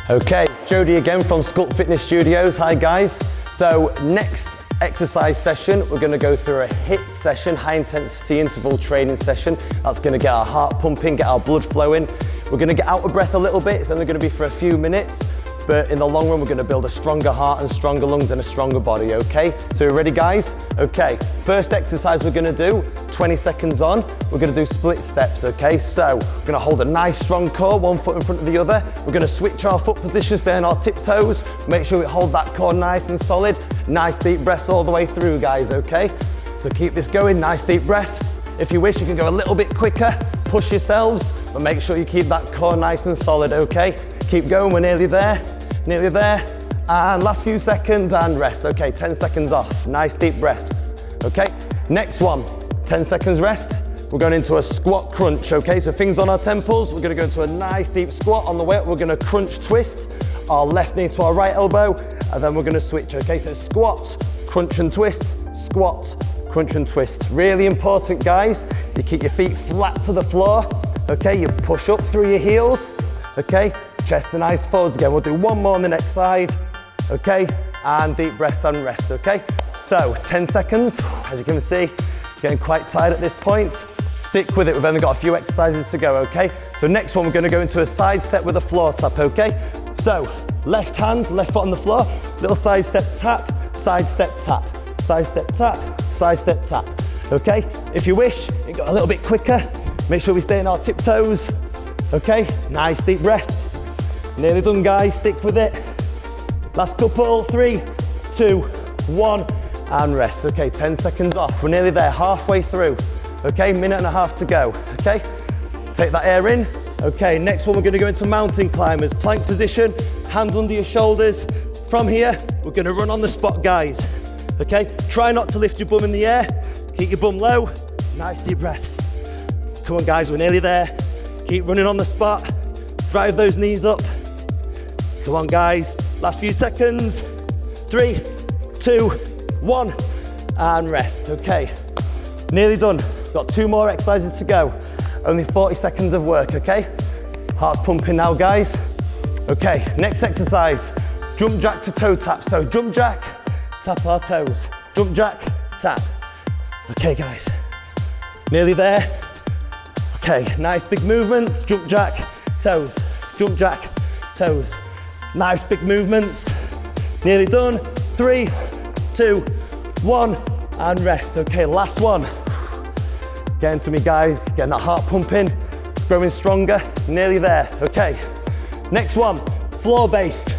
Okay, Jody again from Sculpt Fitness Studios. Hi guys. So next exercise session, we're going to go through a HIIT session, high intensity interval training session. That's going to get our heart pumping, get our blood flowing. We're going to get out of breath a little bit. It's only going to be for a few minutes, but in the long run, we're going to build a stronger heart and stronger lungs and a stronger body, okay? So you ready, guys? Okay, first exercise we're going to do, 20 seconds on, we're going to do split steps, okay? So we're going to hold a nice strong core, one foot in front of the other. We're going to switch our foot positions, stay on our tiptoes, make sure we hold that core nice and solid. Nice deep breaths all the way through, guys, okay? So keep this going, nice deep breaths. If you wish, you can go a little bit quicker, push yourselves, but make sure you keep that core nice and solid, okay? Keep going, we're nearly there. Nearly there, and last few seconds and rest. Okay, 10 seconds off, nice deep breaths. Okay, next one, 10 seconds rest. We're going into a squat crunch, okay? So fingers on our temples, we're gonna go into a nice deep squat. On the way up, we're gonna crunch twist, our left knee to our right elbow, and then we're gonna switch, okay? So squat, crunch and twist, squat, crunch and twist. Really important, guys. You keep your feet flat to the floor, okay? You push up through your heels, okay? Chest and eyes forwards again. We'll do one more on the next side, okay? And deep breaths and rest, okay? So 10 seconds, as you can see, getting quite tired at this point. Stick with it, we've only got a few exercises to go, okay? So next one, we're gonna go into a side step with a floor tap, okay? So left hand, left foot on the floor, little side step tap, side step tap, side step tap, side step tap, okay? If you wish, you go a little bit quicker. Make sure we stay on our tiptoes, okay? Nice deep breaths. Nearly done, guys, stick with it. Last couple, 3, 2, 1, and rest. Okay, 10 seconds off. We're nearly there, halfway through. Okay, minute and a half to go, okay? Take that air in. Okay, next one, we're gonna go into mountain climbers. Plank position, hands under your shoulders. From here, we're gonna run on the spot, guys. Okay, try not to lift your bum in the air. Keep your bum low, nice deep breaths. Come on, guys, we're nearly there. Keep running on the spot. Drive those knees up. Come on, guys, last few seconds. 3, 2, 1, and rest, okay. Nearly done, got 2 more exercises to go. Only 40 seconds of work, okay? Heart's pumping now, guys. Okay, next exercise, jump jack to toe tap. So jump jack, tap our toes. Jump jack, tap. Okay, guys, nearly there. Okay, nice big movements, jump jack, toes. Jump jack, toes. Nice big movements, nearly done. 3, 2, 1, and rest. Okay, last one. Getting to me, guys, getting that heart pumping, growing stronger, nearly there. Okay, next one, floor-based.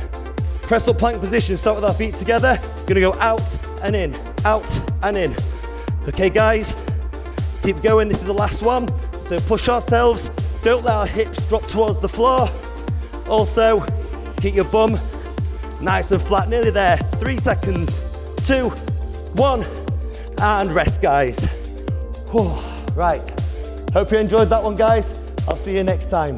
Press up plank position, start with our feet together. Gonna go out and in, out and in. Okay, guys, keep going, this is the last one. So push ourselves, don't let our hips drop towards the floor. Also, keep your bum nice and flat, nearly there. 3 seconds, 2, 1, and rest, guys. Whew. Right, hope you enjoyed that one, guys. I'll see you next time.